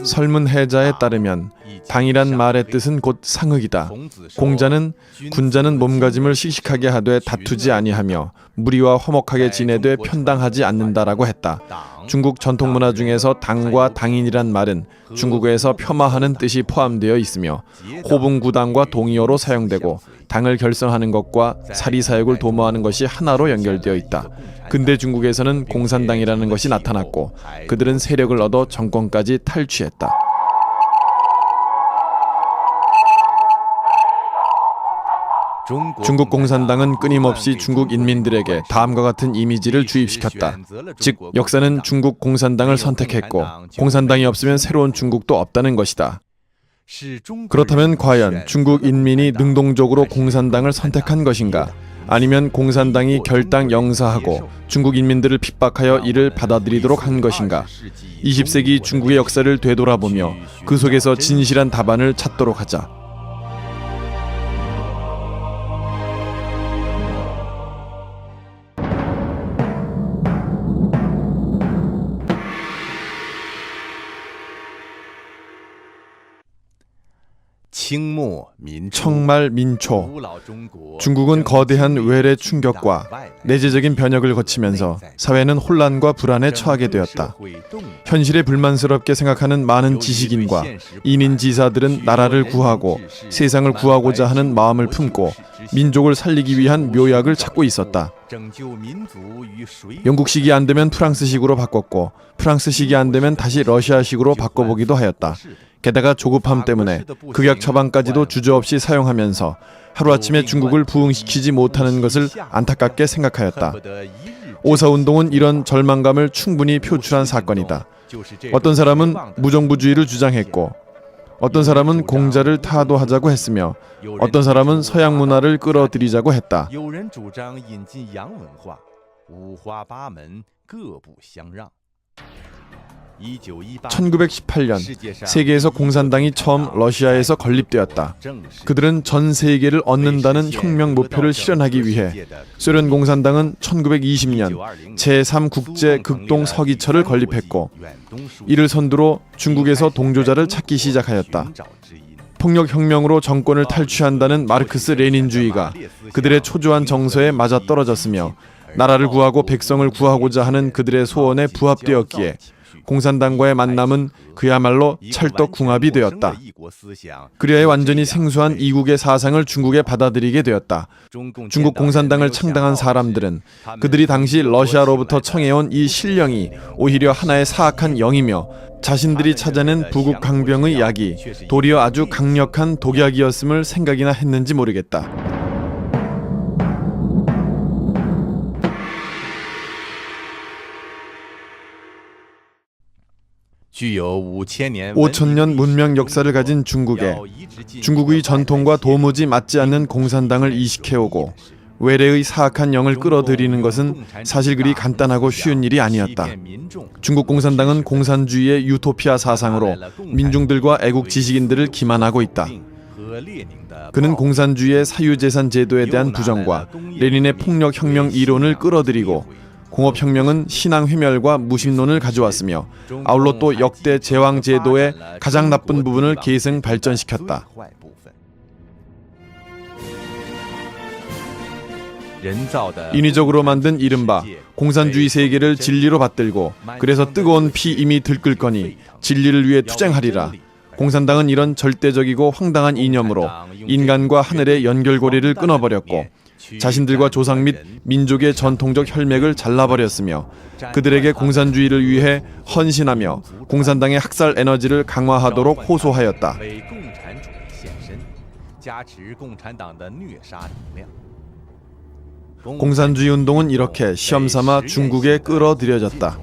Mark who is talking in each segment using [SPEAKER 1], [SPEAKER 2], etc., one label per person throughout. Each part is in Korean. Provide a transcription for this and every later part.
[SPEAKER 1] 설문해자에 따르면 당이란 말의 뜻은 곧 상흑이다. 군자는 몸가짐을 씩씩하게 하되 다투지 아니하며 무리와 화목하게 지내되 편당하지 않는다라고 했다. 중국 전통문화 중에서 당과 당인이란 말은 중국어에서 폄하하는 뜻이 포함되어 있으며 호분구당과 동의어로 사용되고 당을 결성하는 것과 사리사욕을 도모하는 것이 하나로 연결되어 있다. 근대 중국에서는 공산당이라는 것이 나타났고 그들은 세력을 얻어 정권까지 탈취했다. 중국 공산당은 끊임없이 중국 인민들에게 다음과 같은 이미지를 주입시켰다. 즉, 역사는 중국 공산당을 선택했고 공산당이 없으면 새로운 중국도 없다는 것이다. 그렇다면 과연 중국 인민이 능동적으로 공산당을 선택한 것인가? 아니면 공산당이 결당 영사하고 중국 인민들을 핍박하여 이를 받아들이도록 한 것인가? 20세기 중국의 역사를 되돌아보며 그 속에서 진실한 답안을 찾도록 하자. 청말 민초. 중국은 거대한 외래 충격과 내재적인 변혁을 거치면서 사회는 혼란과 불안에 처하게 되었다. 현실에 불만스럽게 생각하는 많은 지식인과 인인지사들은 나라를 구하고 세상을 구하고자 하는 마음을 품고 민족을 살리기 위한 묘약을 찾고 있었다. 영국식이 안 되면 프랑스식으로 바꿨고 프랑스식이 안 되면 다시 러시아식으로 바꿔보기도 하였다. 게다가 조급함 때문에 극약 처방까지도 주저없이 사용하면서 하루아침에 중국을 부흥시키지 못하는 것을 안타깝게 생각하였다. 오사운동은 이런 절망감을 충분히 표출한 사건이다. 어떤 사람은 무정부주의를 주장했고 어떤 사람은 공자를 타도하자고 했으며 어떤 사람은 서양 문화를 끌어들이자고 했다. 1918년 세계에서 공산당이 처음 러시아에서 건립되었다. 그들은 전 세계를 얻는다는 혁명 목표를 실현하기 위해 소련 공산당은 1920년 제3국제 극동 서기처를 건립했고 이를 선두로 중국에서 동조자를 찾기 시작하였다. 폭력혁명으로 정권을 탈취한다는 마르크스 레닌주의가 그들의 초조한 정서에 맞아떨어졌으며 나라를 구하고 백성을 구하고자 하는 그들의 소원에 부합되었기에 공산당과의 만남은 그야말로 찰떡궁합이 되었다. 그리하여 완전히 생소한 이국의 사상을 중국에 받아들이게 되었다. 중국 공산당을 창당한 사람들은 그들이 당시 러시아로부터 청해온 이 신령이 오히려 하나의 사악한 영이며 자신들이 찾아낸 부국 강병의 약이 도리어 아주 강력한 독약이었음을 생각이나 했는지 모르겠다. (5000년) 문명 역사를 가진 중국에 중국의 전통과 도무지 맞지 않는 공산당을 이식해오고 외래의 사악한 영을 끌어들이는 것은 사실 그리 간단하고 쉬운 일이 아니었다. 중국 공산당은 공산주의의 유토피아 사상으로 민중들과 애국 지식인들을 기만하고 있다. 그는 공산주의의 사유재산 제도에 대한 부정과 레닌의 폭력혁명 이론을 끌어들이고 공업혁명은 신앙회멸과 무신론을 가져왔으며 아울러 또 역대 제왕제도의 가장 나쁜 부분을 계승 발전시켰다. 인위적으로 만든 이른바 공산주의 세계를 진리로 받들고 그래서 뜨거운 피 이미 들끓거니 진리를 위해 투쟁하리라. 공산당은 이런 절대적이고 황당한 이념으로 인간과 하늘의 연결고리를 끊어버렸고 자신들과 조상 및 민족의 전통적 혈맥을 잘라버렸으며 그들에게 공산주의를 위해 헌신하며 공산당의 학살 에너지를 강화하도록 호소하였다. 공산주의 운동은 이렇게 시험삼아 중국에 끌어들여졌다.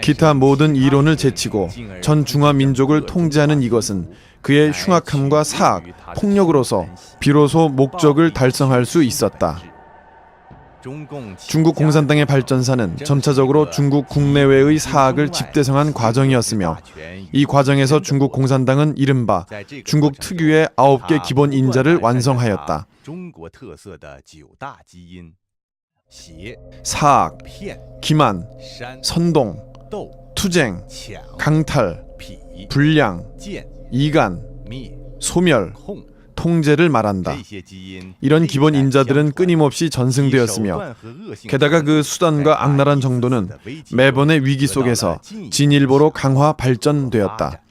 [SPEAKER 1] 기타 모든 이론을 제치고 전 중화 민족을 통제하는 이것은 그의 흉악함과 사악, 폭력으로서 비로소 목적을 달성할 수 있었다. 중국 공산당의 발전사는 점차적으로 중국 국내외의 사악을 집대성한 과정이었으며 이 과정에서 중국 공산당은 이른바 중국 특유의 9개 기본 인자를 완성하였다. 사악, 기만, 선동, 투쟁, 강탈, 불량, 이간, 소멸, 통제를 말한다. 이런 기본 인자들은 끊임없이 전승되었으며 게다가 그 수단과 악랄한 정도는 매번의 위기 속에서 진일보로 강화 발전되었다.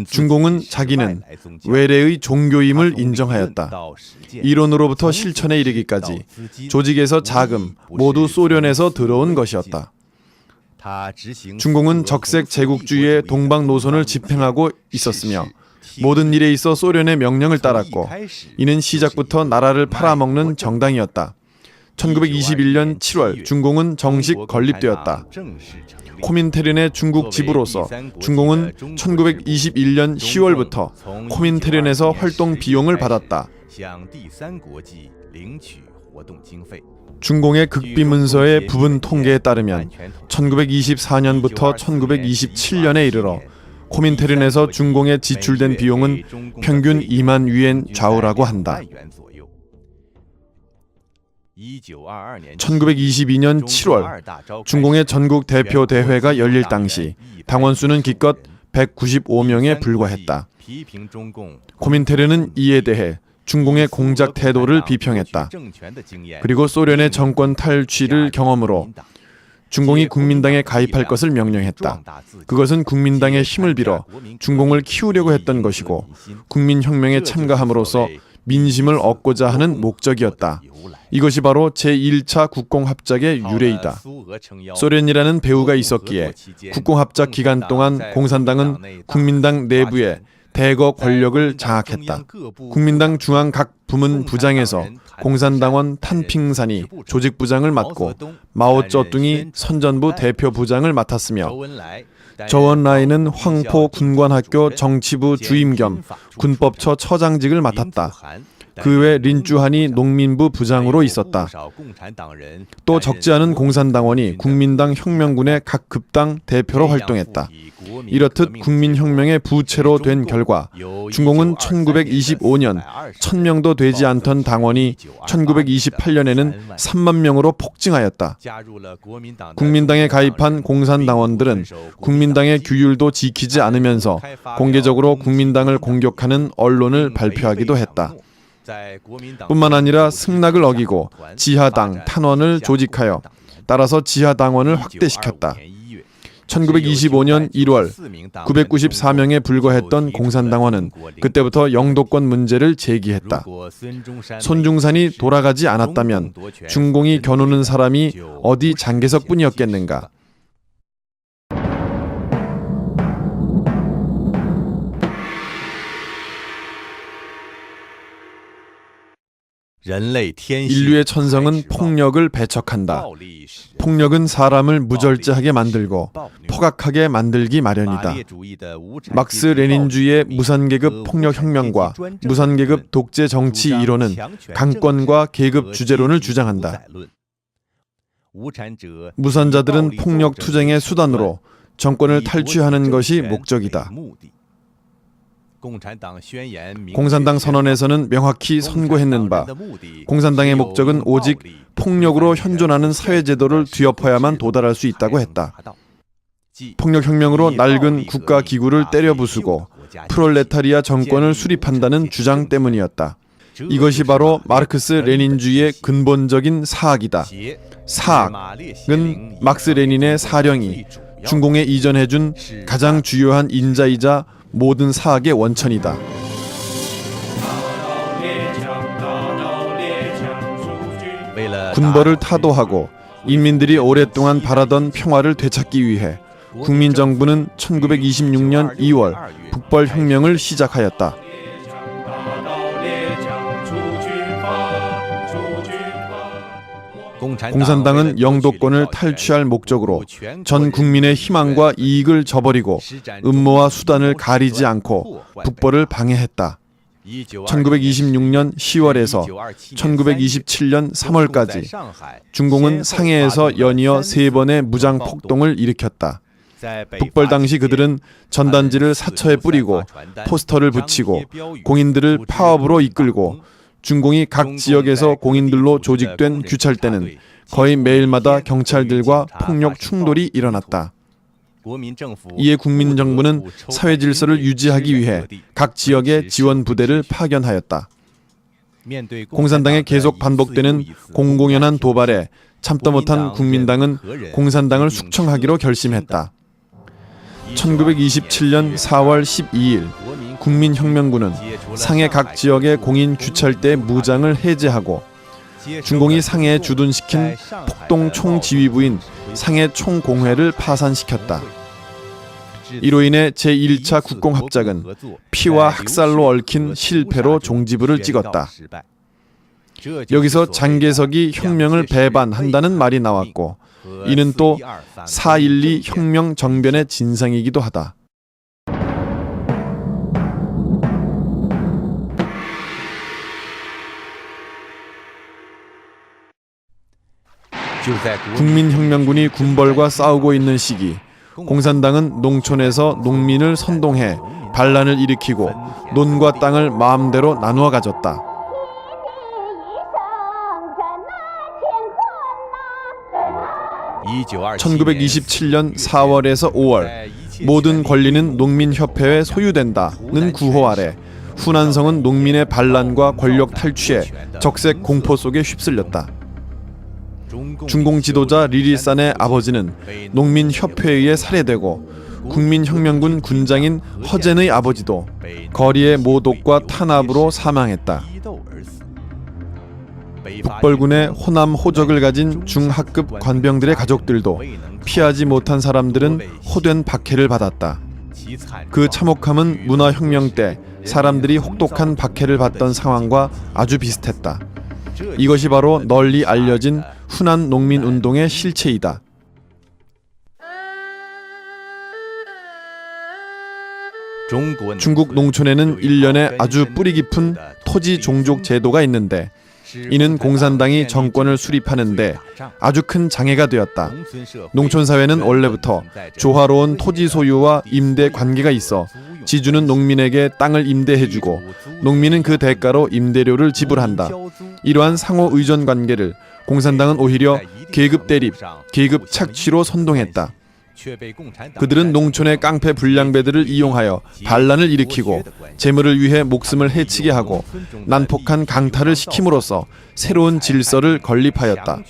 [SPEAKER 1] 중공은 자기는 외래의 종교임을 인정하였다. 이론으로부터 실천에 이르기까지 조직에서 자금 모두 소련에서 들어온 것이었다. 중공은 적색 제국주의의 동방 노선을 집행하고 있었으며 모든 일에 있어 소련의 명령을 따랐고 이는 시작부터 나라를 팔아먹는 정당이었다. 1921년 7월 중공은 정식 건립되었다. 코민테른의 중국 지부로서 중공은 1921년 10월부터 코민테른에서 활동 비용을 받았다. 중공의 극비 문서의 부분 통계에 따르면 1924년부터 1927년에 이르러 코민테른에서 중공에 지출된 비용은 평균 2만 위엔 좌우라고 한다. 1922년 7월 중공의 전국 대표 대회가 열릴 당시 당원 수는 기껏 195명에 불과했다. 코민테른은 이에 대해 중공의 공작 태도를 비평했다. 그리고 소련의 정권 탈취를 경험으로 중공이 국민당에 가입할 것을 명령했다. 그것은 국민당의 힘을 빌어 중공을 키우려고 했던 것이고 국민혁명에 참가함으로써 민심을 얻고자 하는 목적이었다. 이것이 바로 제1차 국공합작의 유래이다. 소련이라는 배후가 있었기에 국공합작 기간 동안 공산당은 국민당 내부에 대거 권력을 장악했다. 국민당 중앙 각 부문 부장에서 공산당원 탄핑산이 조직부장을 맡고 마오쩌둥이 선전부 대표 부장을 맡았으며 저원라이는 황포 군관학교 정치부 주임 겸 군법처 처장직을 맡았다. 그 외 린쭈한이 농민부 부장으로 있었다. 또 적지 않은 공산당원이 국민당 혁명군의 각 급당 대표로 활동했다. 이렇듯 국민혁명의 부채로 된 결과 중공은 1925년 1000명도 되지 않던 당원이 1928년에는 3만 명으로 폭증하였다. 국민당에 가입한 공산당원들은 국민당의 규율도 지키지 않으면서 공개적으로 국민당을 공격하는 언론을 발표하기도 했다. 뿐만 아니라 승낙을 어기고 지하당, 탄원을 조직하여 따라서 지하당원을 확대시켰다. 1925년 1월 994명에 불과했던 공산당원은 그때부터 영도권 문제를 제기했다. 손중산이 돌아가지 않았다면 중공이 겨누는 사람이 어디 장개석뿐이었겠는가. 인류의 천성은 폭력을 배척한다. 폭력은 사람을 무절제하게 만들고 포각하게 만들기 마련이다. 막스 레닌주의의 무산계급 폭력혁명과 무산계급 독재 정치 이론은 강권과 계급 주제론을 주장한다. 무산자들은 폭력 투쟁의 수단으로 정권을 탈취하는 것이 목적이다. 공산당 선언에서는 명확히 선고했는 바 공산당의 목적은 오직 폭력으로 현존하는 사회제도를 뒤엎어야만 도달할 수 있다고 했다. 폭력혁명으로 낡은 국가기구를 때려부수고 프롤레타리아 정권을 수립한다는 주장 때문이었다. 이것이 바로 마르크스 레닌주의의 근본적인 사학이다. 사학은 막스 레닌의 사령이 중공에 이전해준 가장 주요한 인자이자 모든 사학의 원천이다. 군벌을 타도하고 인민들이 오랫동안 바라던 평화를 되찾기 위해 국민정부는 1926년 2월 북벌혁명을 시작하였다. 공산당은 영도권을 탈취할 목적으로 전 국민의 희망과 이익을 저버리고 음모와 수단을 가리지 않고 북벌을 방해했다. 1926년 10월에서 1927년 3월까지 중공은 상해에서 연이어 3번의 무장 폭동을 일으켰다. 북벌 당시 그들은 전단지를 사처에 뿌리고 포스터를 붙이고 공인들을 파업으로 이끌고 중공이 각 지역에서 공인들로 조직된 규찰대는 거의 매일마다 경찰들과 폭력 충돌이 일어났다. 이에 국민정부는 사회 질서를 유지하기 위해 각 지역에 지원 부대를 파견하였다. 공산당의 계속 반복되는 공공연한 도발에 참다 못한 국민당은 공산당을 숙청하기로 결심했다. 1927년 4월 12일 국민혁명군은 상해 각 지역의 공인 규찰대 무장을 해제하고 중공이 상해에 주둔시킨 폭동 총지휘부인 상해 총공회를 파산시켰다. 이로 인해 제1차 국공합작은 피와 학살로 얽힌 실패로 종지부를 찍었다. 여기서 장개석이 혁명을 배반한다는 말이 나왔고 이는 또 4.12 혁명 정변의 진상이기도 하다. 국민혁명군이 군벌과 싸우고 있는 시기 공산당은 농촌에서 농민을 선동해 반란을 일으키고 논과 땅을 마음대로 나누어 가졌다. 1927년 4월에서 5월 모든 권리는 농민협회에 소유된다는 구호 아래 후난성은 농민의 반란과 권력 탈취에 적색 공포 속에 휩쓸렸다. 중공 지도자 리리산의 아버지는 농민협회에 의해 살해되고 국민혁명군 군장인 허젠의 아버지도 거리의 모독과 탄압으로 사망했다. 북벌군의 호남 호적을 가진 중하급 관병들의 가족들도 피하지 못한 사람들은 호된 박해를 받았다. 그 참혹함은 문화혁명 때 사람들이 혹독한 박해를 받던 상황과 아주 비슷했다. 이것이 바로 널리 알려진 후난 농민운동의 실체이다. 중국 농촌에는 일련의 아주 뿌리 깊은 토지 종족 제도가 있는데 이는 공산당이 정권을 수립하는데 아주 큰 장애가 되었다. 농촌 사회는 원래부터 조화로운 토지 소유와 임대 관계가 있어 지주는 농민에게 땅을 임대해주고 농민은 그 대가로 임대료를 지불한다. 이러한 상호 의존 관계를 공산당은 오히려 계급 대립, 계급 착취로 선동했다. 그들은 농촌의 깡패 불량배들을 이용하여 반란을 일으키고 재물을 위해 목숨을 해치게 하고 난폭한 강탈을 시킴으로써 새로운 질서를 건립하였다.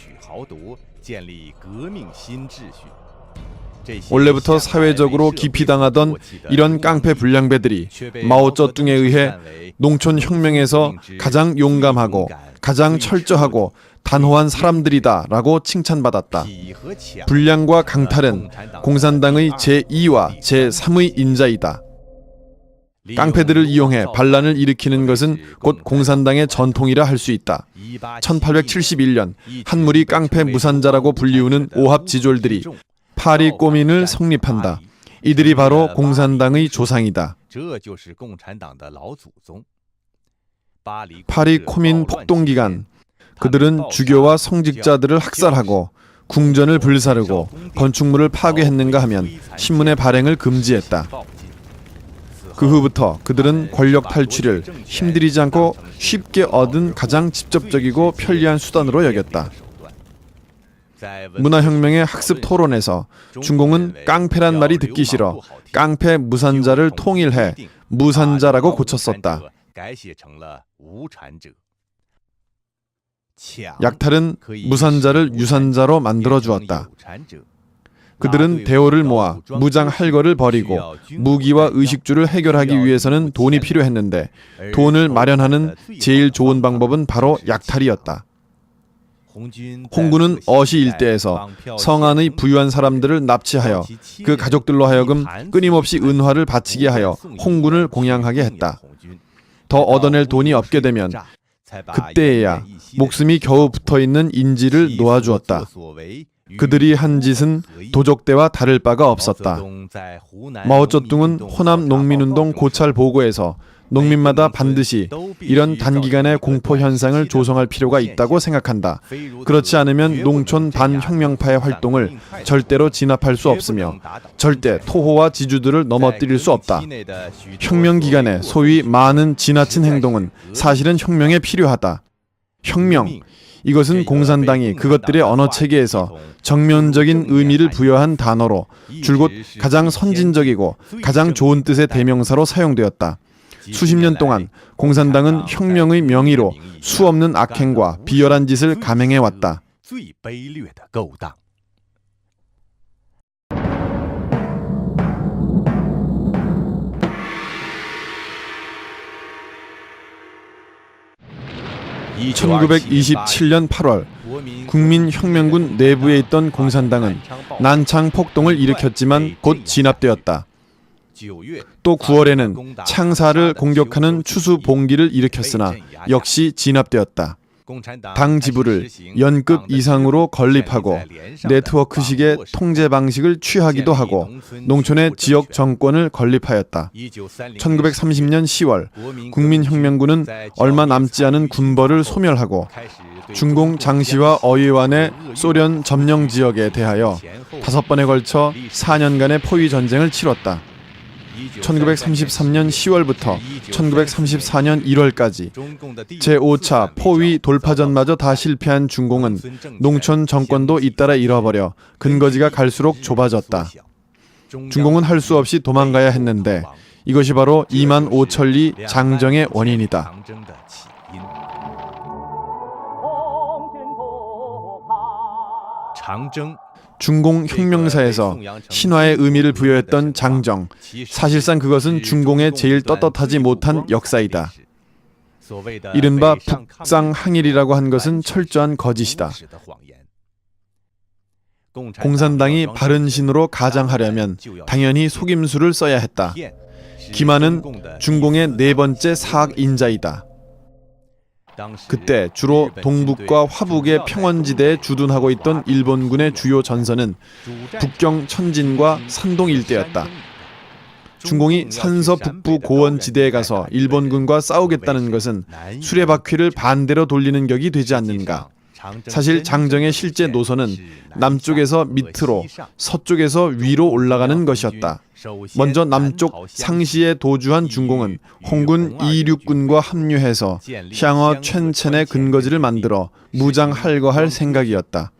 [SPEAKER 1] 원래부터 사회적으로 기피당하던 이런 깡패 불량배들이 마오쩌둥에 의해 농촌 혁명에서 가장 용감하고 가장 철저하고 단호한 사람들이다 라고 칭찬받았다. 불량과 강탈은 공산당의 제2와 제3의 인자이다. 깡패들을 이용해 반란을 일으키는 것은 곧 공산당의 전통이라 할 수 있다. 1871년 한무리 깡패 무산자라고 불리우는 오합지졸들이 파리 꼬민을 성립한다. 이들이 바로 공산당의 조상이다. 파리 코민 폭동 기간 그들은 주교와 성직자들을 학살하고 궁전을 불사르고 건축물을 파괴했는가 하면 신문의 발행을 금지했다. 그 후부터 그들은 권력 탈취를 힘들이지 않고 쉽게 얻은 가장 직접적이고 편리한 수단으로 여겼다. 문화혁명의 학습 토론에서 중공은 깡패란 말이 듣기 싫어 깡패 무산자를 통일해 무산자라고 고쳤었다. 약탈은 무산자를 유산자로 만들어 주었다. 그들은 대오를 모아 무장 할거를 벌이고 무기와 의식주를 해결하기 위해서는 돈이 필요했는데 돈을 마련하는 제일 좋은 방법은 바로 약탈이었다. 홍군은 어시 일대에서 성안의 부유한 사람들을 납치하여 그 가족들로 하여금 끊임없이 은화를 바치게 하여 홍군을 공양하게 했다. 더 얻어낼 돈이 없게 되면 그때에야 목숨이 겨우 붙어있는 인지를 놓아주었다. 그들이 한 짓은 도적대와 다를 바가 없었다. 마오쩌둥은 호남 농민운동 고찰 보고에서 농민마다 반드시 이런 단기간의 공포 현상을 조성할 필요가 있다고 생각한다. 그렇지 않으면 농촌 반혁명파의 활동을 절대로 진압할 수 없으며 절대 토호와 지주들을 넘어뜨릴 수 없다. 혁명 기간에 소위 많은 지나친 행동은 사실은 혁명에 필요하다. 혁명, 이것은 공산당이 그것들의 언어 체계에서 정면적인 의미를 부여한 단어로 줄곧 가장 선진적이고 가장 좋은 뜻의 대명사로 사용되었다. 수십 년 동안 공산당은 혁명의 명의로 수없는 악행과 비열한 짓을 감행해왔다. (1927년 8월) 국민혁명군 내부에 있던 공산당은 난창 폭동을 일으켰지만 곧 진압되었다. 또 9월에는 창사를 공격하는 추수 봉기를 일으켰으나 역시 진압되었다. 당 지부를 연급 이상으로 건립하고 네트워크식의 통제 방식을 취하기도 하고 농촌의 지역 정권을 건립하였다. 1930년 10월 국민혁명군은 얼마 남지 않은 군벌을 소멸하고 중공 장시와 어이완의 소련 점령 지역에 대하여 5번에 걸쳐 4년간의 포위 전쟁을 치렀다. 1933년 10월부터 1934년 1월까지 제5차 포위 돌파전마저 다 실패한 중공은 농촌 정권도 잇따라 잃어버려 근거지가 갈수록 좁아졌다. 중공은 할 수 없이 도망가야 했는데 이것이 바로 2만 5천리 장정의 원인이다. 중공 혁명사에서 신화의 의미를 부여했던 장정, 사실상 그것은 중공의 제일 떳떳하지 못한 역사이다. 이른바 북상항일이라고 한 것은 철저한 거짓이다. 공산당이 바른 신으로 가장하려면 당연히 속임수를 써야 했다. 김한은 중공의 네 번째 사학인자이다. 그때 주로 동북과 화북의 평원지대에 주둔하고 있던 일본군의 주요 전선은 북경 천진과 산동 일대였다. 중공이 산서 북부 고원지대에 가서 일본군과 싸우겠다는 것은 수레바퀴를 반대로 돌리는 격이 되지 않는가. 사실 장정의 실제 노선은 남쪽에서 밑으로 서쪽에서 위로 올라가는 것이었다. 먼저 남쪽 상시에 도주한 중공은 홍군 이륙군과 합류해서 샹어 챈첸의 근거지를 만들어 무장 할거할 생각이었다.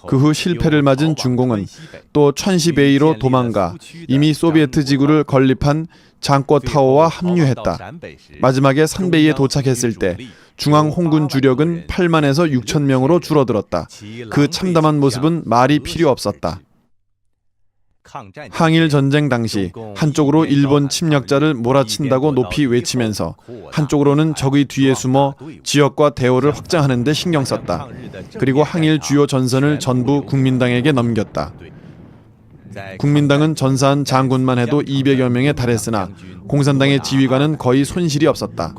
[SPEAKER 1] 그 후 실패를 맞은 중공은 또 천시베이로 도망가 이미 소비에트 지구를 건립한 장꼬타오와 합류했다. 마지막에 산베이에 도착했을 때 중앙 홍군 주력은 8만에서 6천 명으로 줄어들었다. 그 참담한 모습은 말이 필요 없었다. 항일 전쟁 당시 한쪽으로 일본 침략자를 몰아친다고 높이 외치면서 한쪽으로는 적의 뒤에 숨어 지역과 대오를 확장하는 데 신경 썼다. 그리고 항일 주요 전선을 전부 국민당에게 넘겼다. 국민당은 전사한 장군만 해도 200여 명에 달했으나 공산당의 지휘관은 거의 손실이 없었다.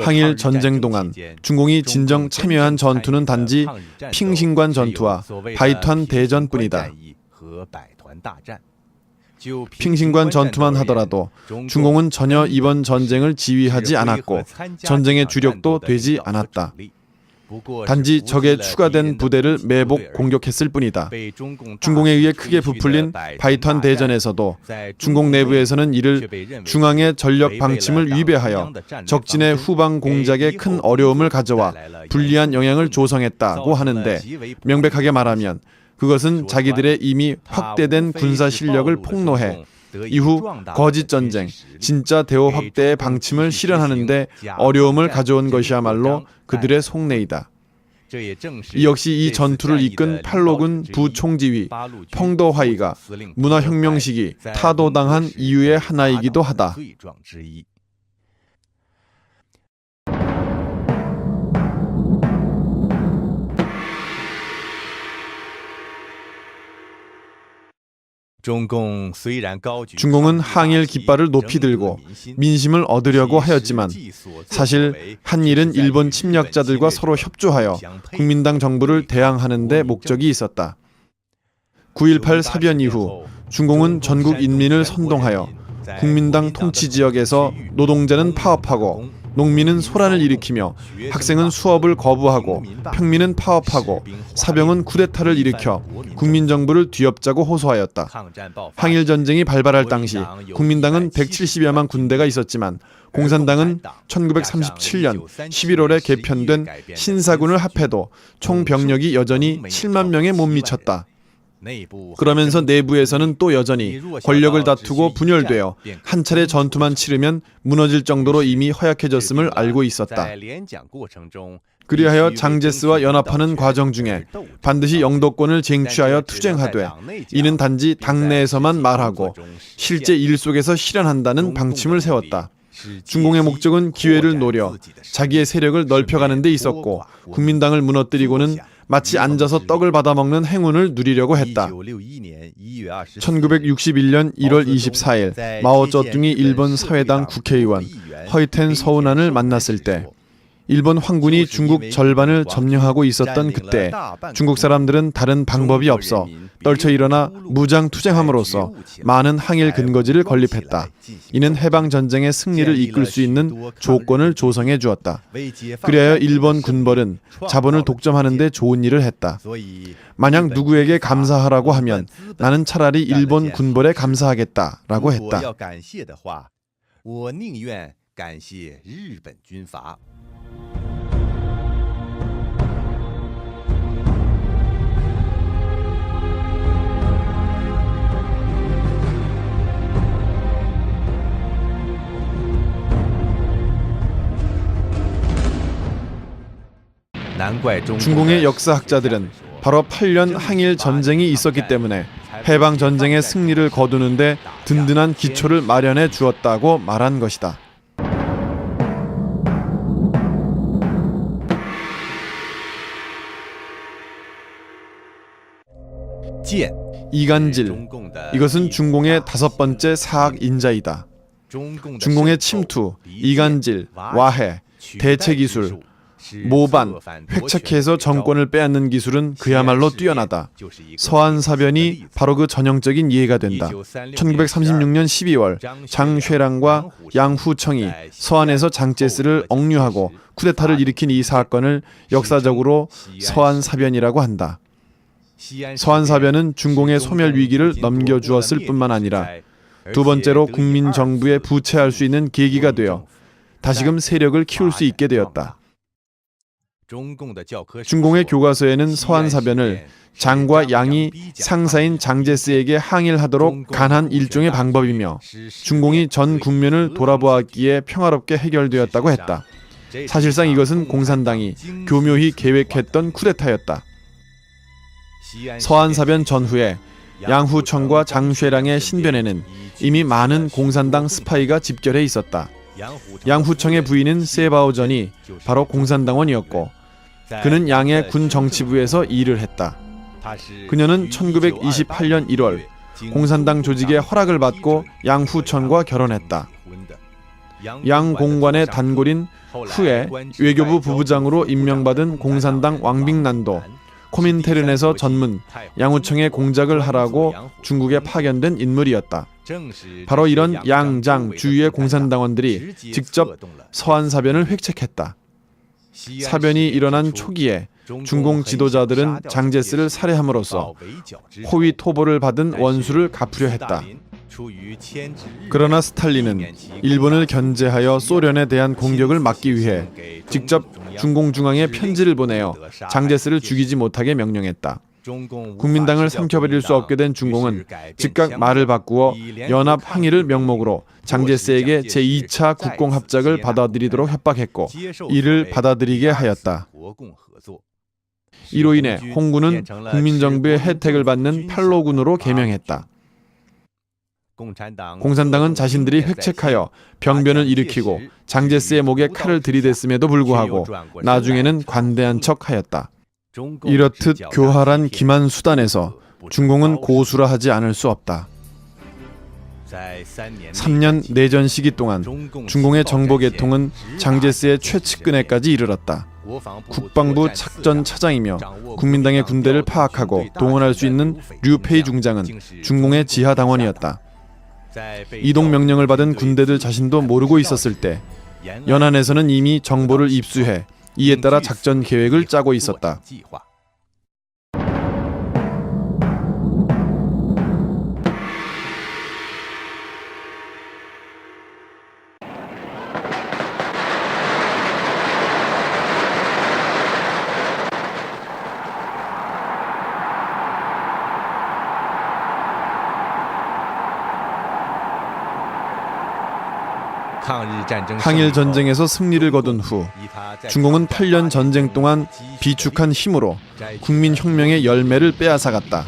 [SPEAKER 1] 항일 전쟁 동안 중공이 진정 참여한 전투는 단지 핑신관 전투와 바이탄 대전뿐이다. 핑신관 전투만 하더라도 중공은 전혀 이번 전쟁을 지휘하지 않았고 전쟁의 주력도 되지 않았다. 단지 적의 추가된 부대를 매복 공격했을 뿐이다. 중공에 의해 크게 부풀린 바이탄 대전에서도 중공 내부에서는 이를 중앙의 전력 방침을 위배하여 적진의 후방 공작에 큰 어려움을 가져와 불리한 영향을 조성했다고 하는데 명백하게 말하면 그것은 자기들의 이미 확대된 군사 실력을 폭로해 이후 거짓 전쟁, 진짜 대호 확대의 방침을 실현하는데 어려움을 가져온 것이야말로 그들의 속내이다. 이 역시 이 전투를 이끈 팔로군 부총지휘 펑더화이가 문화혁명 시기 타도당한 이유의 하나이기도 하다. 중공은 항일 깃발을 높이 들고 민심을 얻으려고 하였지만 사실 한 일은 일본 침략자들과 서로 협조하여 국민당 정부를 대항하는 데 목적이 있었다. 9.18 사변 이후 중공은 전국 인민을 선동하여 국민당 통치 지역에서 노동자는 파업하고 농민은 소란을 일으키며 학생은 수업을 거부하고 평민은 파업하고 사병은 쿠데타를 일으켜 국민정부를 뒤엎자고 호소하였다. 항일전쟁이 발발할 당시 국민당은 170여만 군대가 있었지만 공산당은 1937년 11월에 개편된 신사군을 합해도 총 병력이 여전히 7만 명에 못 미쳤다. 그러면서 내부에서는 또 여전히 권력을 다투고 분열되어 한 차례 전투만 치르면 무너질 정도로 이미 허약해졌음을 알고 있었다. 그리하여 장제스와 연합하는 과정 중에 반드시 영도권을 쟁취하여 투쟁하되 이는 단지 당내에서만 말하고 실제 일 속에서 실현한다는 방침을 세웠다. 중공의 목적은 기회를 노려 자기의 세력을 넓혀가는 데 있었고 국민당을 무너뜨리고는 마치 앉아서 떡을 받아먹는 행운을 누리려고 했다. 1961년 1월 24일 마오쩌둥이 일본 사회당 국회의원 허이텐 서운안을 만났을 때 일본 황군이 중국 절반을 점령하고 있었던 그때 중국 사람들은 다른 방법이 없어 떨쳐 일어나 무장 투쟁함으로써 많은 항일 근거지를 건립했다. 이는 해방전쟁의 승리를 이끌 수 있는 조건을 조성해 주었다. 그리하여 일본 군벌은 자본을 독점하는 데 좋은 일을 했다. 만약 누구에게 감사하라고 하면 나는 차라리 일본 군벌에 감사하겠다라고 했다. 중공의 역사학자들은 바로 8년 항일 전쟁이 있었기 때문에 해방 전쟁의 승리를 거두는데 든든한 기초를 마련해 주었다고 말한 것이다. 이간질, 이것은 중공의 5번째 사학 인자이다. 중공의 침투, 이간질, 와해, 대체기술, 모반, 획책해서 정권을 빼앗는 기술은 그야말로 뛰어나다. 서안사변이 바로 그 전형적인 예가 된다. 1936년 12월 장쉐랑과 양후청이 서안에서 장제스를 억류하고 쿠데타를 일으킨 이 사건을 역사적으로 서안사변이라고 한다. 서안사변은 중공의 소멸 위기를 넘겨주었을 뿐만 아니라 두 번째로 국민정부에 부채할 수 있는 계기가 되어 다시금 세력을 키울 수 있게 되었다. 중공의 교과서에는 서안사변을 장과 양이 상사인 장제스에게 항일하도록 간한 일종의 방법이며 중공이 전 국면을 돌아보았기에 평화롭게 해결되었다고 했다. 사실상 이것은 공산당이 교묘히 계획했던 쿠데타였다. 서안사변 전후에 양후청과 장쉐랑의 신변에는 이미 많은 공산당 스파이가 집결해 있었다. 양후청의 부인은 세바오전이 바로 공산당원이었고 그는 양의 군 정치부에서 일을 했다. 그녀는 1928년 1월 공산당 조직의 허락을 받고 양후청과 결혼했다. 양 공관의 단골인 후에 외교부 부부장으로 임명받은 공산당 왕빅난도 코민테른에서 전문 양후청의 공작을 하라고 중국에 파견된 인물이었다. 바로 이런 양장 주위의 공산당원들이 직접 서안사변을 획책했다. 사변이 일어난 초기에 중공 지도자들은 장제스를 살해함으로써 호위 토벌을 받은 원수를 갚으려 했다. 그러나 스탈린은 일본을 견제하여 소련에 대한 공격을 막기 위해 직접 중공 중앙에 편지를 보내어 장제스를 죽이지 못하게 명령했다. 국민당을 삼켜버릴 수 없게 된 중공은 즉각 말을 바꾸어 연합 항일을 명목으로 장제스에게 제2차 국공합작을 받아들이도록 협박했고 이를 받아들이게 하였다. 이로 인해 홍군은 국민정부의 혜택을 받는 팔로군으로 개명했다. 공산당은 자신들이 획책하여 병변을 일으키고 장제스의 목에 칼을 들이댔음에도 불구하고 나중에는 관대한 척하였다. 이렇듯 교활한 기만 수단에서 중공은 고수라 하지 않을 수 없다. 3년 내전 시기 동안 중공의 정보 계통은 장제스의 최측근에까지 이르렀다. 국방부 작전 차장이며 국민당의 군대를 파악하고 동원할 수 있는 류페이 중장은 중공의 지하 당원이었다. 이동 명령을 받은 군대들 자신도 모르고 있었을 때 연안에서는 이미 정보를 입수해 이에 따라 작전 계획을 짜고 있었다. 항일 전쟁에서 승리를 거둔 후 중공은 8년 전쟁 동안 비축한 힘으로 국민혁명의 열매를 빼앗아갔다.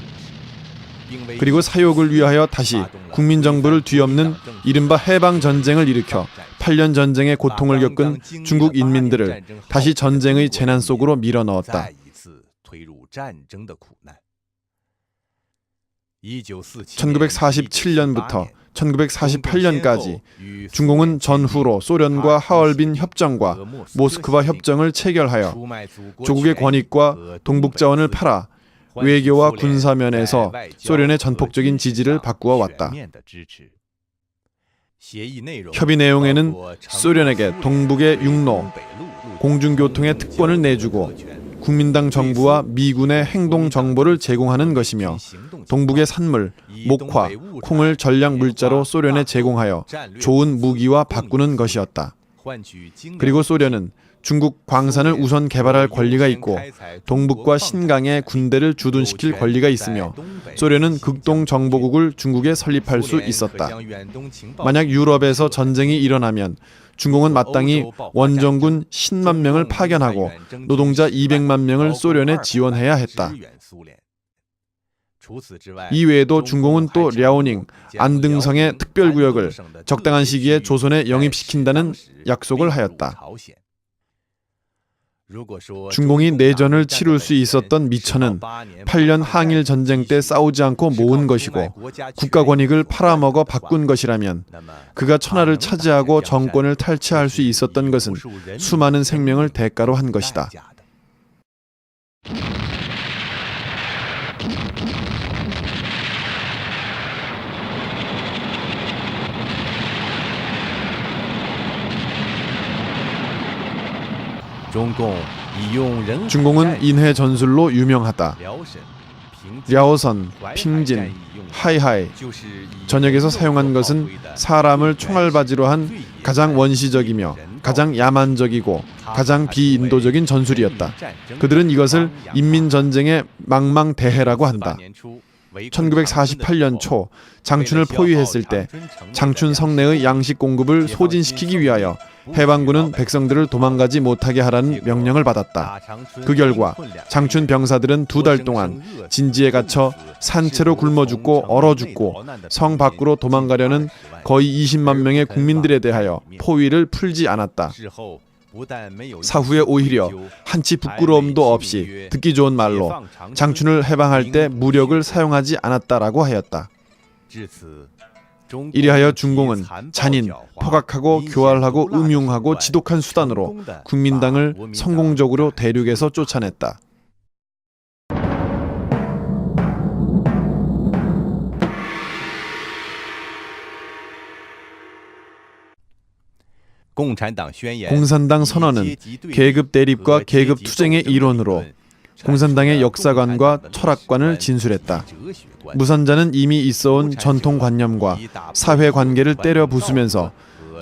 [SPEAKER 1] 그리고 사욕을 위하여 다시 국민정부를 뒤엎는 이른바 해방전쟁을 일으켜 8년 전쟁의 고통을 겪은 중국 인민들을 다시 전쟁의 재난 속으로 밀어넣었다. 1947년부터 1948년까지 중공은 전후로 소련과 하얼빈 협정과 모스크바 협정을 체결하여 조국의 권익과 동북 자원을 팔아 외교와 군사면에서 소련의 전폭적인 지지를 바꾸어 왔다. 협의 내용에는 소련에게 동북의 육로, 공중교통의 특권을 내주고 국민당 정부와 미군의 행동 정보를 제공하는 것이며 동북의 산물, 목화, 콩을 전략 물자로 소련에 제공하여 좋은 무기와 바꾸는 것이었다. 그리고 소련은 중국 광산을 우선 개발할 권리가 있고 동북과 신강에 군대를 주둔시킬 권리가 있으며 소련은 극동정보국을 중국에 설립할 수 있었다. 만약 유럽에서 전쟁이 일어나면 중공은 마땅히 원정군 10만 명을 파견하고 노동자 200만 명을 소련에 지원해야 했다. 이외에도 중공은 또 랴오닝, 안등성의 특별구역을 적당한 시기에 조선에 영입시킨다는 약속을 하였다. 중공이 내전을 치룰 수 있었던 미천은 8년 항일 전쟁 때 싸우지 않고 모은 것이고 국가 권익을 팔아먹어 바꾼 것이라면 그가 천하를 차지하고 정권을 탈취할 수 있었던 것은 수많은 생명을 대가로 한 것이다. 중공은 인해 전술로 유명하다. 랴오선, 핑진, 하이하이 전역에서 사용한 것은 사람을 총알바지로 한 가장 원시적이며 가장 야만적이고 가장 비인도적인 전술이었다. 그들은 이것을 인민전쟁의 망망대해라고 한다. 1948년 초 장춘을 포위했을 때 장춘 성내의 양식 공급을 소진시키기 위하여 해방군은 백성들을 도망가지 못하게 하라는 명령을 받았다. 그 결과 장춘 병사들은 2달 동안 진지에 gat혀 산채로 굶어 죽고 얼어 죽고 성 밖으로 도망가려는 거의 20만 명의 국민들에 대하여 포위를 풀지 않았다. 사후에 오히려 한치 부끄러움도 없이 듣기 좋은 말로 장춘을 해방할 때 무력을 사용하지 않았다라고 하였다. 이리하여 중공은 잔인, 포악하고 교활하고 음흉하고 지독한 수단으로 국민당을 성공적으로 대륙에서 쫓아냈다. 공산당 선언은 계급 대립과 계급 투쟁의 일원으로 공산당의 역사관과 철학관을 진술했다. 무산자는 이미 있어온 전통관념과 사회관계를 때려 부수면서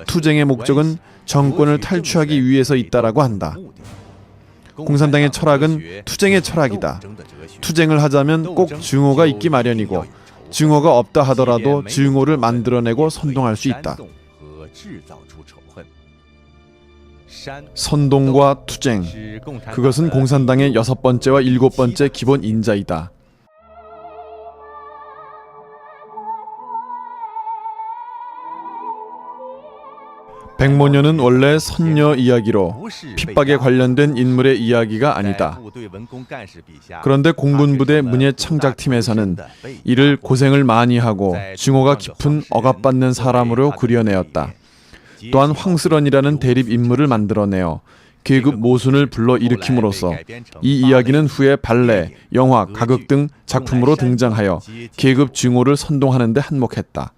[SPEAKER 1] 투쟁의 목적은 정권을 탈취하기 위해서 있다라고 한다. 공산당의 철학은 투쟁의 철학이다. 투쟁을 하자면 꼭 증오가 있기 마련이고 증오가 없다 하더라도 증오를 만들어내고 선동할 수 있다. 선동과 투쟁, 그것은 공산당의 6번째와 7번째 기본 인자이다. 백모녀는 원래 선녀 이야기로 핍박에 관련된 인물의 이야기가 아니다. 그런데 공군부대 문예창작팀에서는 이를 고생을 많이 하고 증오가 깊은 억압받는 사람으로 그려내었다. 또한 황스런이라는 대립 인물을 만들어내어 계급 모순을 불러일으킴으로써 이 이야기는 후에 발레, 영화, 가극 등 작품으로 등장하여 계급 증오를 선동하는 데 한몫했다.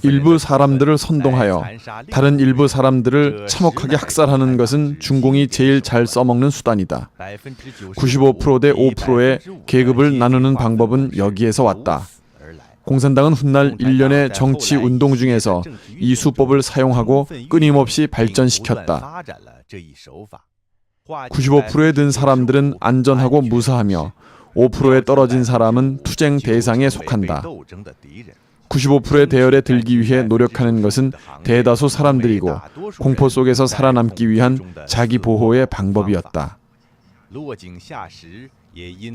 [SPEAKER 1] 일부 사람들을 선동하여 다른 일부 사람들을 참혹하게 학살하는 것은 중공이 제일 잘 써먹는 수단이다. 95% 대 5%의 계급을 나누는 방법은 여기에서 왔다. 공산당은 훗날 일련의 정치 운동 중에서 이 수법을 사용하고 끊임없이 발전시켰다. 95%에 든 사람들은 안전하고 무사하며 5%에 떨어진 사람은 투쟁 대상에 속한다. 95%의 대열에 들기 위해 노력하는 것은 대다수 사람들이고 공포 속에서 살아남기 위한 자기 보호의 방법이었다.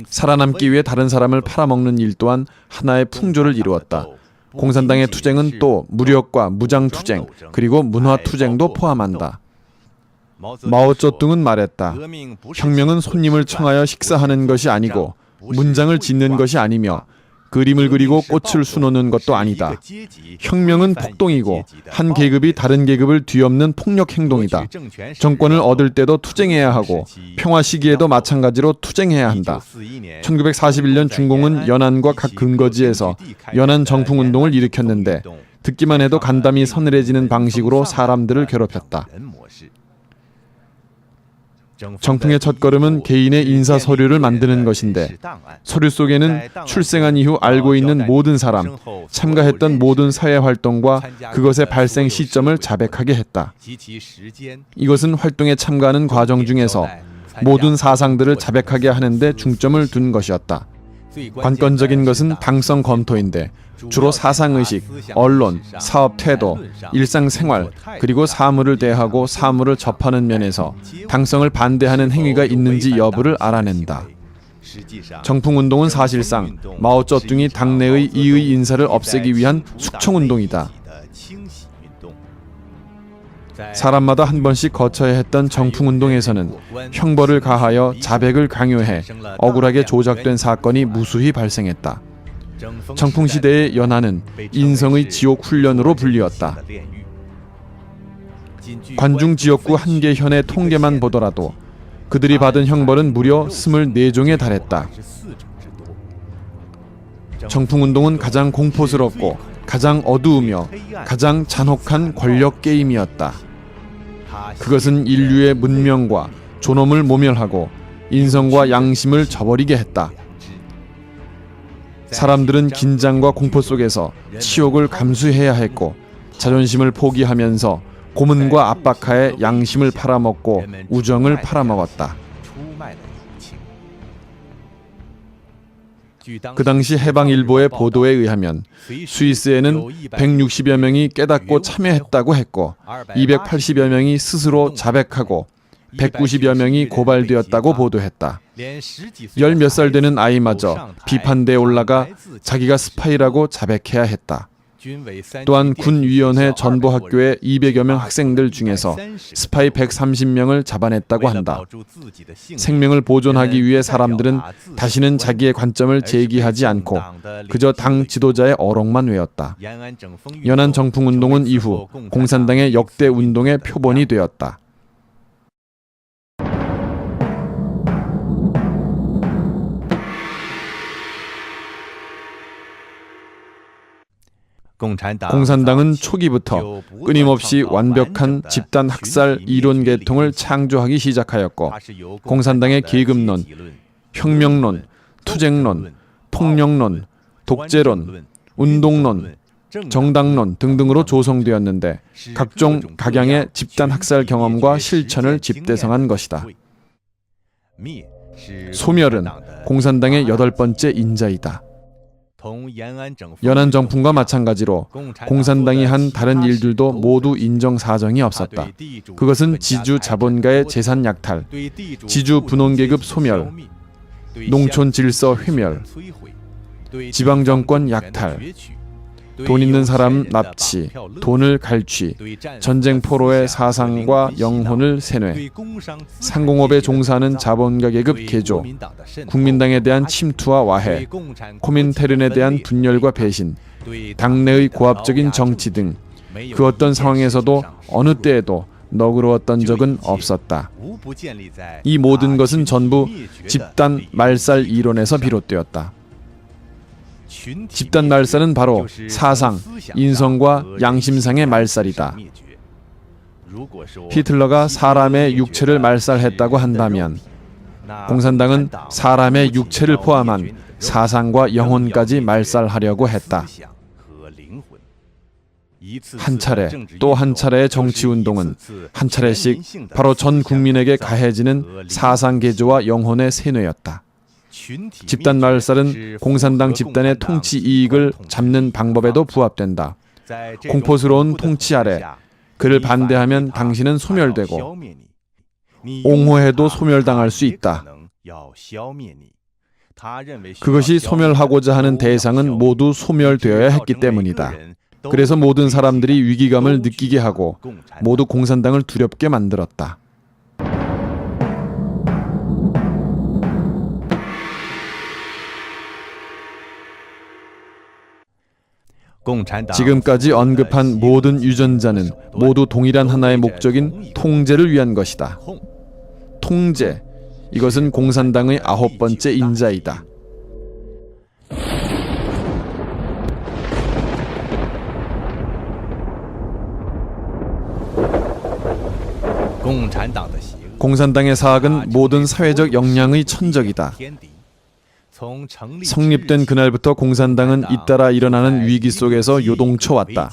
[SPEAKER 1] 살아남기 위해 다른 사람을 팔아먹는 일 또한 하나의 풍조를 이루었다. 공산당의 투쟁은 또 무력과 무장투쟁 그리고 문화투쟁도 포함한다. 마오쩌둥은 말했다. 혁명은 손님을 청하여 식사하는 것이 아니고 문장을 짓는 것이 아니며 그림을 그리고 꽃을 수놓는 것도 아니다. 혁명은 폭동이고 한 계급이 다른 계급을 뒤엎는 폭력 행동이다. 정권을 얻을 때도 투쟁해야 하고 평화 시기에도 마찬가지로 투쟁해야 한다. 1941년 중공은 연안과 각 근거지에서 연안 정풍운동을 일으켰는데 듣기만 해도 간담이 서늘해지는 방식으로 사람들을 괴롭혔다. 정풍의 첫걸음은 개인의 인사 서류를 만드는 것인데 서류 속에는 출생한 이후 알고 있는 모든 사람, 참가했던 모든 사회활동과 그것의 발생 시점을 자백하게 했다. 이것은 활동에 참가하는 과정 중에서 모든 사상들을 자백하게 하는 데 중점을 둔 것이었다. 관건적인 것은 당성 검토인데 주로 사상의식, 언론, 사업 태도, 일상생활, 그리고 사물을 대하고 사물을 접하는 면에서 당성을 반대하는 행위가 있는지 여부를 알아낸다. 정풍운동은 사실상 마오쩌둥이 당내의 이의 인사를 없애기 위한 숙청운동이다. 사람마다 한 번씩 거쳐야 했던 정풍운동에서는 형벌을 가하여 자백을 강요해 억울하게 조작된 사건이 무수히 발생했다. 정풍시대의 연안은 인성의 지옥 훈련으로 불리웠다. 관중 지역구 한 개 현의 통계만 보더라도 그들이 받은 형벌은 무려 24종에 달했다. 정풍운동은 가장 공포스럽고 가장 어두우며 가장 잔혹한 권력 게임이었다. 그것은 인류의 문명과 존엄을 모멸하고 인성과 양심을 저버리게 했다. 사람들은 긴장과 공포 속에서 치욕을 감수해야 했고 자존심을 포기하면서 고문과 압박하에 양심을 팔아먹고 우정을 팔아먹었다. 그 당시 해방일보의 보도에 의하면 스위스에는 160여 명이 깨닫고 참여했다고 했고 280여 명이 스스로 자백하고 190여 명이 고발되었다고 보도했다. 10몇 살 되는 아이마저 비판대에 올라가 자기가 스파이라고 자백해야 했다. 또한 군위원회 전부학교의 200여 명 학생들 중에서 스파이 130명을 잡아냈다고 한다. 생명을 보존하기 위해 사람들은 다시는 자기의 관점을 제기하지 않고 그저 당 지도자의 어록만 외웠다. 연안 정풍운동은 이후 공산당의 역대 운동의 표본이 되었다. 공산당은 초기부터 끊임없이 완벽한 집단 학살 이론 계통을 창조하기 시작하였고 공산당의 계급론, 혁명론, 투쟁론, 폭력론, 독재론, 운동론, 정당론 등등으로 조성되었는데 각종 각양의 집단 학살 경험과 실천을 집대성한 것이다. 소멸은 공산당의 8번째 인자이다. 연안 정풍과 마찬가지로 공산당이 한 다른 일들도 모두 인정사정이 없었다. 그것은 지주 자본가의 재산 약탈, 지주 분홍계급 소멸, 농촌 질서 회멸, 지방정권 약탈, 돈 있는 사람 납치, 돈을 갈취, 전쟁 포로의 사상과 영혼을 세뇌, 상공업에 종사하는 자본가 계급 개조, 국민당에 대한 침투와 와해, 코민테른에 대한 분열과 배신, 당내의 고압적인 정치 등 그 어떤 상황에서도 어느 때에도 너그러웠던 적은 없었다. 이 모든 것은 전부 집단 말살 이론에서 비롯되었다. 집단 말살은 바로 사상, 인성과 양심상의 말살이다. 히틀러가 사람의 육체를 말살했다고 한다면 공산당은 사람의 육체를 포함한 사상과 영혼까지 말살하려고 했다. 한 차례 또 한 차례의 정치운동은 한 차례씩 바로 전 국민에게 가해지는 사상 개조와 영혼의 세뇌였다. 집단 말살은 공산당 집단의 통치 이익을 잡는 방법에도 부합된다. 공포스러운 통치 아래 그를 반대하면 당신은 소멸되고 옹호해도 소멸당할 수 있다. 그것이 소멸하고자 하는 대상은 모두 소멸되어야 했기 때문이다. 그래서 모든 사람들이 위기감을 느끼게 하고 모두 공산당을 두렵게 만들었다. 지금까지 언급한 모든 유전자는 모두 동일한 하나의 목적인 통제를 위한 것이다. 통제, 이것은 공산당의 9번째 인자이다. 공산당의 사학은 모든 사회적 역량의 천적이다. 성립된 그날부터 공산당은 잇따라 일어나는 위기 속에서 요동쳐왔다.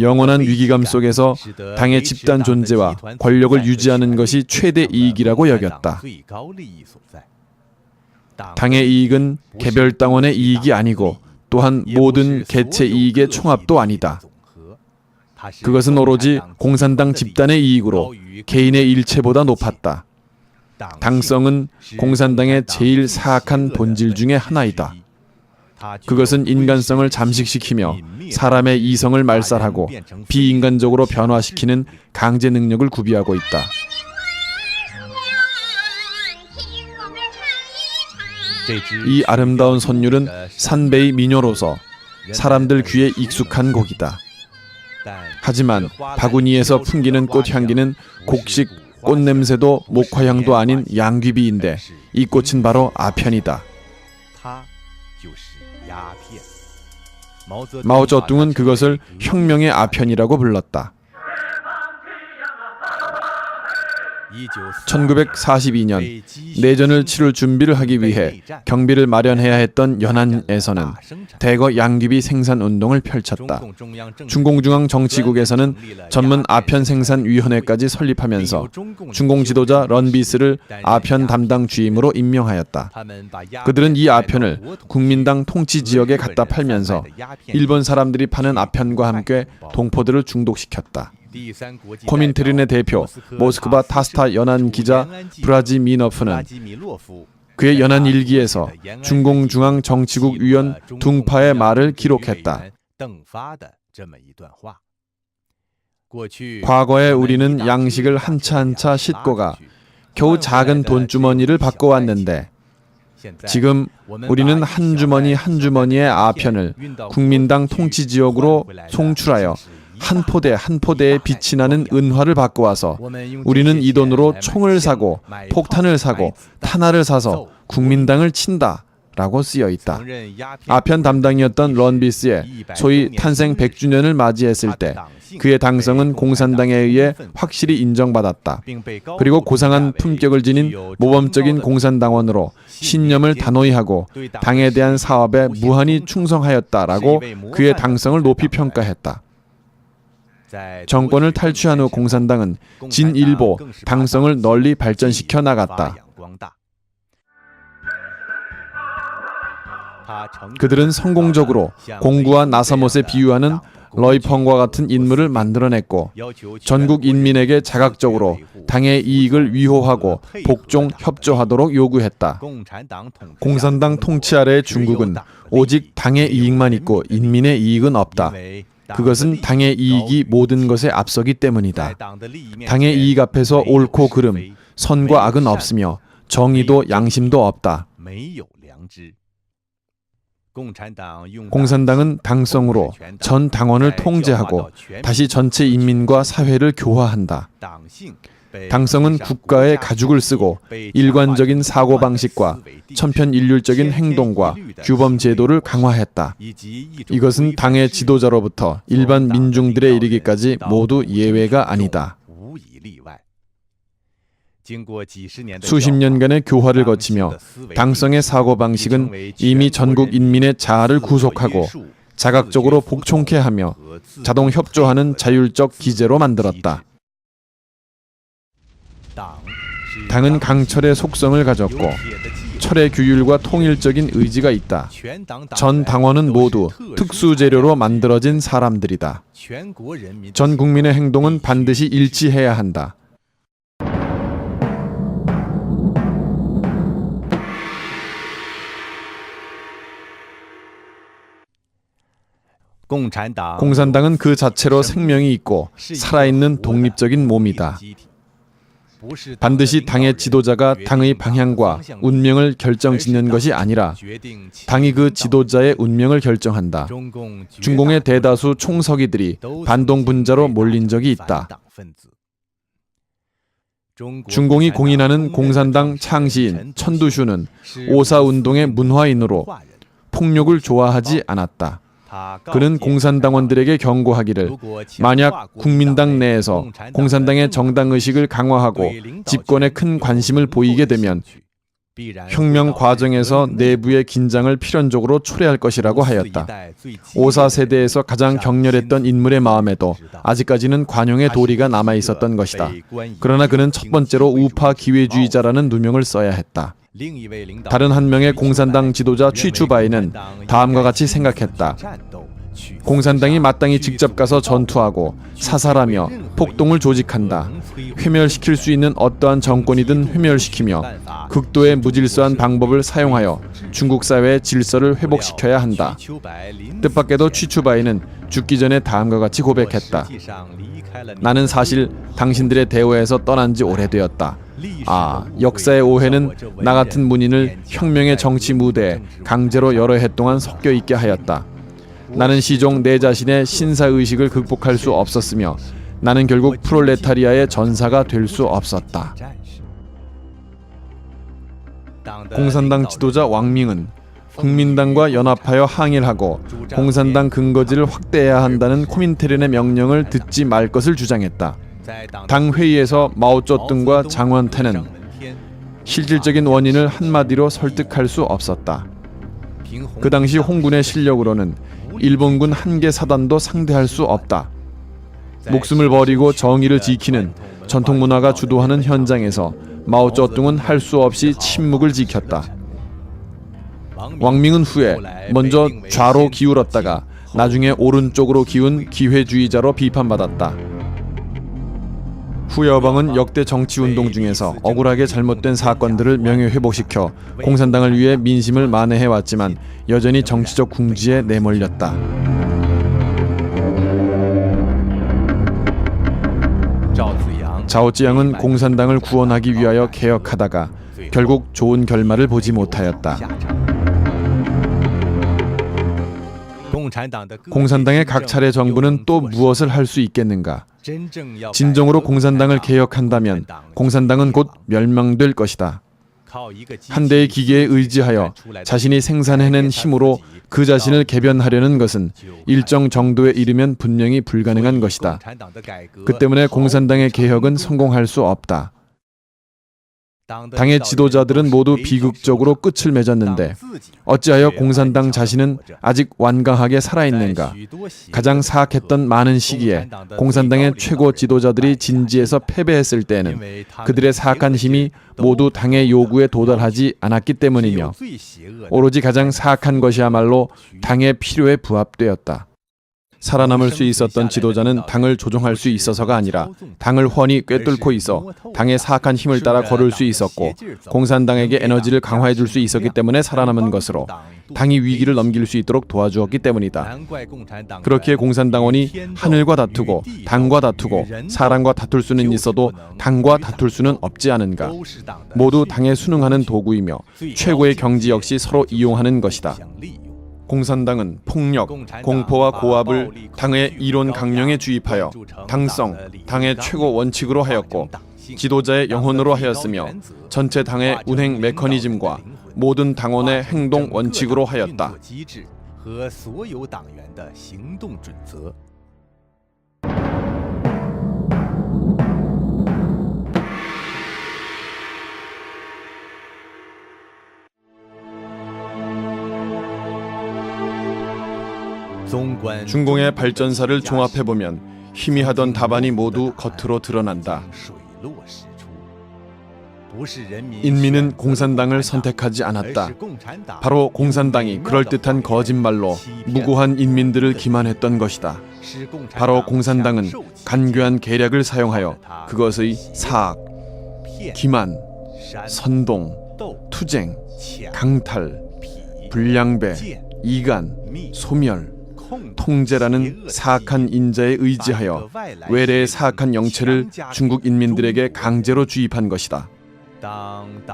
[SPEAKER 1] 영원한 위기감 속에서 당의 집단 존재와 권력을 유지하는 것이 최대 이익이라고 여겼다. 당의 이익은 개별 당원의 이익이 아니고 또한 모든 개체 이익의 총합도 아니다. 그것은 오로지 공산당 집단의 이익으로 개인의 일체보다 높았다. 당성은 공산당의 제일 사악한 본질 중에 하나이다. 그것은 인간성을 잠식시키며 사람의 이성을 말살하고 비인간적으로 변화시키는 강제 능력을 구비하고 있다. 이 아름다운 선율은 산베이 민요로서 사람들 귀에 익숙한 곡이다. 하지만 바구니에서 풍기는 꽃향기는 곡식, 꽃냄새도 목화향도 아닌 양귀비인데 이 꽃은 바로 아편이다. 마오쩌둥은 그것을 혁명의 아편이라고 불렀다. 1942년 내전을 치룰 준비를 하기 위해 경비를 마련해야 했던 연안에서는 대거 양귀비 생산 운동을 펼쳤다. 중공중앙 정치국에서는 전문 아편 생산위원회까지 설립하면서 중공 지도자 런비스를 아편 담당 주임으로 임명하였다. 그들은 이 아편을 국민당 통치 지역에 갖다 팔면서 일본 사람들이 파는 아편과 함께 동포들을 중독시켰다. 코민테른의 대표 모스크바 타스타 연안 기자 브라지미노프는 그의 연안 일기에서 중공중앙 정치국 위원 둥파의 말을 기록했다. 과거에 우리는 양식을 한 차 한 차 싣고가 겨우 작은 돈주머니를 바꿔왔는데 지금 우리는 한 주머니 한 주머니의 아편을 국민당 통치 지역으로 송출하여 한 포대 한 포대에 빛이 나는 은화를 바꿔와서 우리는 이 돈으로 총을 사고 폭탄을 사고 탄화를 사서 국민당을 친다 라고 쓰여있다. 아편 담당이었던 런비스의 소위 탄생 100주년을 맞이했을 때 그의 당성은 공산당에 의해 확실히 인정받았다. 그리고 고상한 품격을 지닌 모범적인 공산당원으로 신념을 단호히 하고 당에 대한 사업에 무한히 충성하였다라고 그의 당성을 높이 평가했다. 정권을 탈취한 후 공산당은 진일보, 당성을 널리 발전시켜 나갔다. 그들은 성공적으로 공구와 나사못에 비유하는 러이펑과 같은 인물을 만들어냈고 전국 인민에게 자각적으로 당의 이익을 위호하고 복종, 협조하도록 요구했다. 공산당 통치 아래의 중국은 오직 당의 이익만 있고 인민의 이익은 없다. 그것은 당의 이익이 모든 것에 앞서기 때문이다. 당의 이익 앞에서 옳고 그름, 선과 악은 없으며 정의도 양심도 없다. 공산당은 당성으로 전 당원을 통제하고 다시 전체 인민과 사회를 교화한다. 당성은 국가의 가죽을 쓰고 일관적인 사고방식과 천편일률적인 행동과 규범 제도를 강화했다. 이것은 당의 지도자로부터 일반 민중들에 이르기까지 모두 예외가 아니다. 수십 년간의 교화를 거치며 당성의 사고방식은 이미 전국 인민의 자아를 구속하고 자각적으로 복종케 하며 자동 협조하는 자율적 기제로 만들었다. 당은 강철의 속성을 가졌고 철의 규율과 통일적인 의지가 있다. 전 당원은 모두 특수 재료로 만들어진 사람들이다. 전 국민의 행동은 반드시 일치해야 한다. 공산당은 그 자체로 생명이 있고 살아있는 독립적인 몸이다. 반드시 당의 지도자가 당의 방향과 운명을 결정짓는 것이 아니라 당이 그 지도자의 운명을 결정한다. 중공의 대다수 총서기들이 반동분자로 몰린 적이 있다. 중공이 공인하는 공산당 창시인 천두슈는 오사운동의 문화인으로 폭력을 좋아하지 않았다. 그는 공산당원들에게 경고하기를 만약 국민당 내에서 공산당의 정당의식을 강화하고 집권에 큰 관심을 보이게 되면 혁명 과정에서 내부의 긴장을 필연적으로 초래할 것이라고 하였다. 오사 세대에서 가장 격렬했던 인물의 마음에도 아직까지는 관용의 도리가 남아있었던 것이다. 그러나 그는 첫 번째로 우파 기회주의자라는 누명을 써야 했다. 다른 한 명의 공산당 지도자 취추바이는 다음과 같이 생각했다. 공산당이 마땅히 직접 가서 전투하고 사살하며 폭동을 조직한다. 회멸시킬 수 있는 어떠한 정권이든 회멸시키며 극도의 무질서한 방법을 사용하여 중국 사회의 질서를 회복시켜야 한다. 뜻밖에도 취추바이는 죽기 전에 다음과 같이 고백했다. 나는 사실 당신들의 대우에서 떠난 지 오래되었다. 역사의 오해는 나 같은 문인을 혁명의 정치 무대에 강제로 여러 해 동안 섞여 있게 하였다. 나는 시종 내 자신의 신사의식을 극복할 수 없었으며 나는 결국 프롤레타리아의 전사가 될 수 없었다. 공산당 지도자 왕밍은 국민당과 연합하여 항일을 하고 공산당 근거지를 확대해야 한다는 코민테른의 명령을 듣지 말 것을 주장했다. 당 회의에서 마오쩌둥과 장원태는 실질적인 원인을 한마디로 설득할 수 없었다. 그 당시 홍군의 실력으로는 일본군 한 개 사단도 상대할 수 없다. 목숨을 버리고 정의를 지키는 전통 문화가 주도하는 현장에서 마오쩌둥은 할 수 없이 침묵을 지켰다. 왕밍은 후에 먼저 좌로 기울었다가 나중에 오른쪽으로 기운 기회주의자로 비판받았다. 후여방은 역대 정치운동 중에서 억울하게 잘못된 사건들을 명예회복시켜 공산당을 위해 민심을 만회해왔지만 여전히 정치적 궁지에 내몰렸다. 자오지양은 공산당을 구원하기 위하여 개혁하다가 결국 좋은 결말을 보지 못하였다. 공산당의 각 차례 정부는 또 무엇을 할 수 있겠는가? 진정으로 공산당을 개혁한다면 공산당은 곧 멸망될 것이다. 한 대의 기계에 의지하여 자신이 생산해낸 힘으로 그 자신을 개변하려는 것은 일정 정도에 이르면 분명히 불가능한 것이다. 그 때문에 공산당의 개혁은 성공할 수 없다. 당의 지도자들은 모두 비극적으로 끝을 맺었는데 어찌하여 공산당 자신은 아직 완강하게 살아있는가? 가장 사악했던 많은 시기에 공산당의 최고 지도자들이 진지에서 패배했을 때에는 그들의 사악한 힘이 모두 당의 요구에 도달하지 않았기 때문이며 오로지 가장 사악한 것이야말로 당의 필요에 부합되었다. 살아남을 수 있었던 지도자는 당을 조종할 수 있어서가 아니라 당을 훤히 꿰뚫고 있어 당의 사악한 힘을 따라 걸을 수 있었고 공산당에게 에너지를 강화해 줄 수 있었기 때문에 살아남은 것으로 당이 위기를 넘길 수 있도록 도와주었기 때문이다. 그렇기에 공산당원이 하늘과 다투고 당과 다투고 사람과 다툴 수는 있어도 당과 다툴 수는 없지 않은가. 모두 당에 순응하는 도구이며 최고의 경지 역시 서로 이용하는 것이다. 공산당은 폭력, 공포와 고압을 당의 이론 강령에 주입하여 당성, 당의 최고 원칙으로 하였고 지도자의 영혼으로 하였으며 전체 당의 운행 메커니즘과 모든 당원의 행동 원칙으로 하였다. 중공의 발전사를 종합해보면 희미하던 답안이 모두 겉으로 드러난다. 인민은 공산당을 선택하지 않았다. 바로 공산당이 그럴듯한 거짓말로 무고한 인민들을 기만했던 것이다. 바로 공산당은 간교한 계략을 사용하여 그것의 사악, 기만, 선동, 투쟁, 강탈, 불량배, 이간, 소멸, 통제라는 사악한 인자에 의지하여 외래의 사악한 영체를 중국 인민들에게 강제로 주입한 것이다.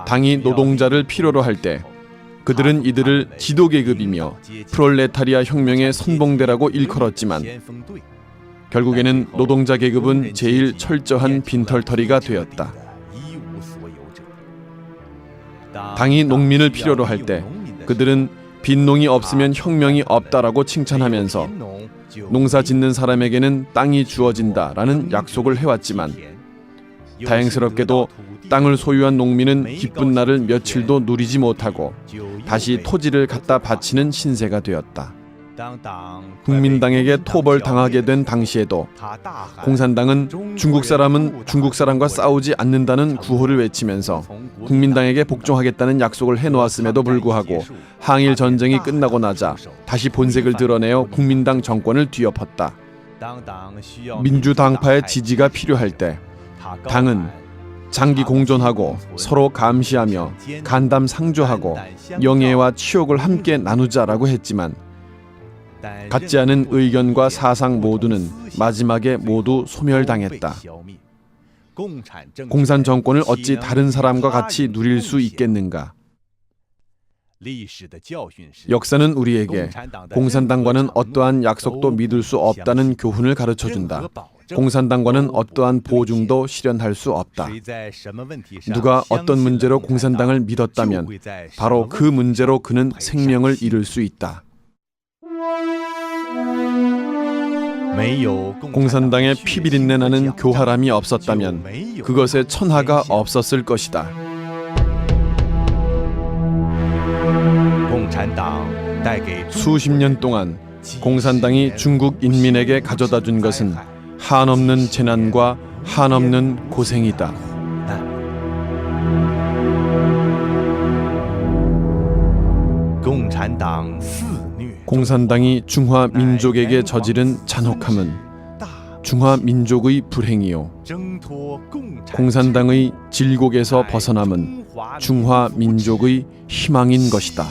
[SPEAKER 1] 당이 노동자를 필요로 할 때 그들은 이들을 지도계급이며 프롤레타리아 혁명의 선봉대라고 일컬었지만 결국에는 노동자 계급은 제일 철저한 빈털터리가 되었다. 당이 농민을 필요로 할 때 그들은 빈농이 없으면 혁명이 없다라고 칭찬하면서 농사 짓는 사람에게는 땅이 주어진다라는 약속을 해왔지만 다행스럽게도 땅을 소유한 농민은 기쁜 날을 며칠도 누리지 못하고 다시 토지를 갖다 바치는 신세가 되었다. 국민당에게 토벌당하게 된 당시에도 공산당은 중국 사람은 중국 사람과 싸우지 않는다는 구호를 외치면서 국민당에게 복종하겠다는 약속을 해놓았음에도 불구하고 항일 전쟁이 끝나고 나자 다시 본색을 드러내어 국민당 정권을 뒤엎었다. 민주당파의 지지가 필요할 때 당은 장기 공존하고 서로 감시하며 간담 상조하고 영예와 치욕을 함께 나누자라고 했지만 같지 않은 의견과 사상 모두는 마지막에 모두 소멸당했다. 공산 정권을 어찌 다른 사람과 같이 누릴 수 있겠는가? 역사는 우리에게 공산당과는 어떠한 약속도 믿을 수 없다는 교훈을 가르쳐준다. 공산당과는 어떠한 보증도 실현할 수 없다. 누가 어떤 문제로 공산당을 믿었다면 바로 그 문제로 그는 생명을 잃을 수 있다. 공산당의 피비린내 나는 교활함이 없었다면 그것에 천하가 없었을 것이다. 수십 년 동안 공산당이 중국 인민에게 가져다 준 것은 한없는 재난과 한없는 고생이다. 공산당이 중화 민족에게 저지른 잔혹함은 중화 민족의 불행이요 공산당의 질곡에서 벗어남은 중화 민족의 희망인 것이다.